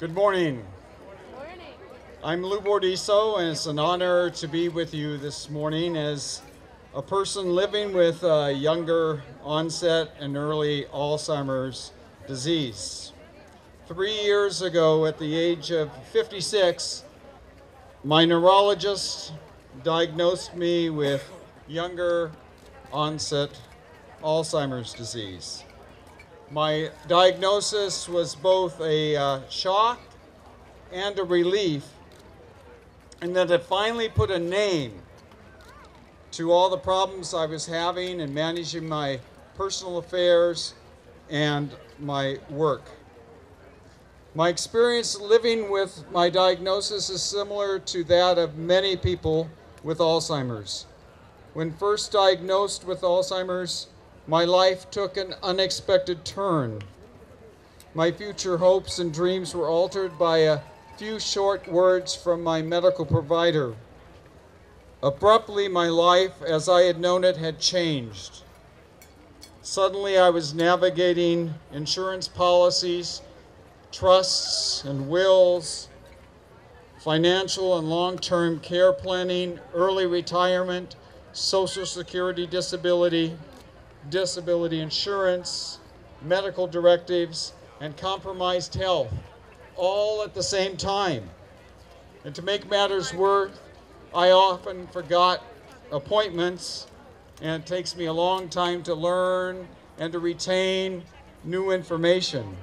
Good morning. Morning. I'm Lou Bordisso, and it's an honor to be with you this morning as a person living with younger onset and early Alzheimer's disease. 3 years ago, at the age of 56, my neurologist diagnosed me with younger onset Alzheimer's disease. My diagnosis was both a shock and a relief, and that it finally put a name to all the problems I was having in managing my personal affairs and my work. My experience living with my diagnosis is similar to that of many people with Alzheimer's. When first diagnosed with Alzheimer's, my life took an unexpected turn. My future hopes and dreams were altered by a few short words from my medical provider. Abruptly, my life as I had known it had changed. Suddenly, I was navigating insurance policies, trusts and wills, financial and long-term care planning, early retirement, Social Security disability insurance, medical directives, and compromised health, all at the same time. And to make matters worse, I often forgot appointments, and it takes me a long time to learn and to retain new information.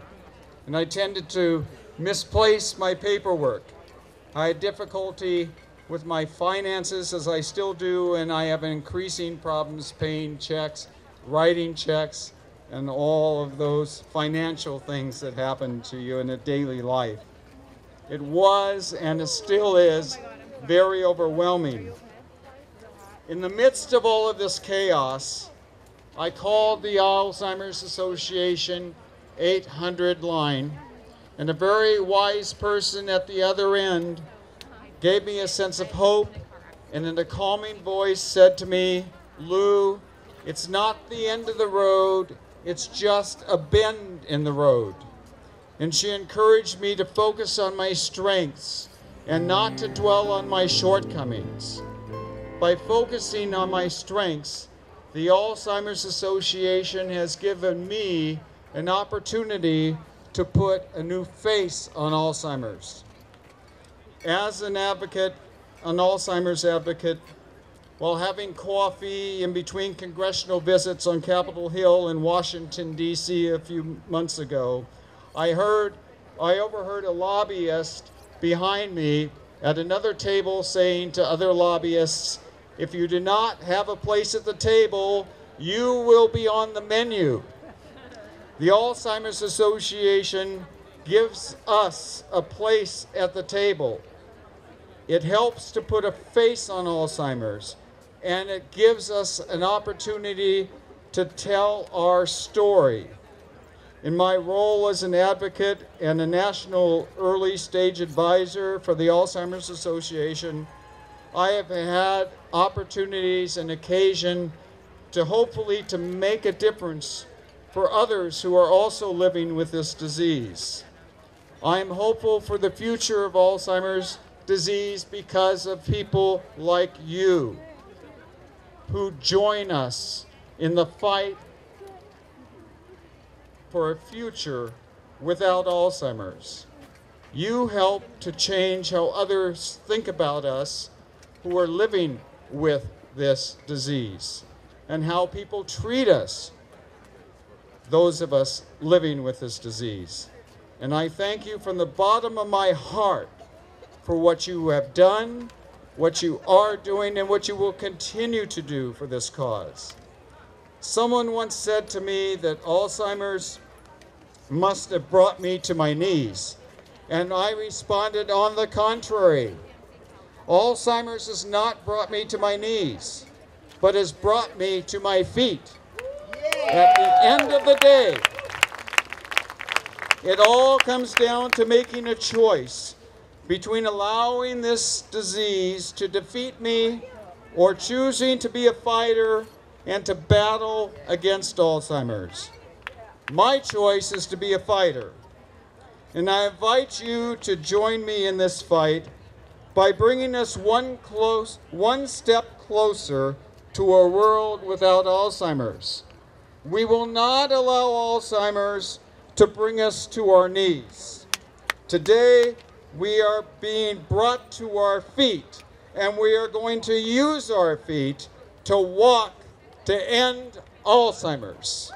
And I tended to misplace my paperwork. I had difficulty with my finances, as I still do, and I have increasing problems paying checks, writing checks, and all of those financial things that happen to you in a daily life. It was, and it still is, very overwhelming. In the midst of all of this chaos, I called the Alzheimer's Association 800 line, and a very wise person at the other end gave me a sense of hope, and in a calming voice said to me, "Lou, it's not the end of the road, it's just a bend in the road." And she encouraged me to focus on my strengths and not to dwell on my shortcomings. By focusing on my strengths, the Alzheimer's Association has given me an opportunity to put a new face on Alzheimer's. As an advocate, an Alzheimer's advocate, while having coffee in between congressional visits on Capitol Hill in Washington, D.C. a few months ago, I overheard a lobbyist behind me at another table saying to other lobbyists, "If you do not have a place at the table, you will be on the menu." The Alzheimer's Association gives us a place at the table. It helps to put a face on Alzheimer's, and it gives us an opportunity to tell our story. In my role as an advocate and a national early stage advisor for the Alzheimer's Association, I have had opportunities and occasion to hopefully to make a difference for others who are also living with this disease. I am hopeful for the future of Alzheimer's disease because of people like you who join us in the fight for a future without Alzheimer's. You help to change how others think about us who are living with this disease and how people treat us, those of us living with this disease. And I thank you from the bottom of my heart for what you have done, what you are doing, and what you will continue to do for this cause. Someone once said to me that Alzheimer's must have brought me to my knees, and I responded, on the contrary. Alzheimer's has not brought me to my knees, but has brought me to my feet. At the end of the day, it all comes down to making a choice between allowing this disease to defeat me or choosing to be a fighter and to battle against Alzheimer's. My choice is to be a fighter. And I invite you to join me in this fight by bringing us one step closer to a world without Alzheimer's. We will not allow Alzheimer's to bring us to our knees. Today, we are being brought to our feet, and we are going to use our feet to walk to end Alzheimer's.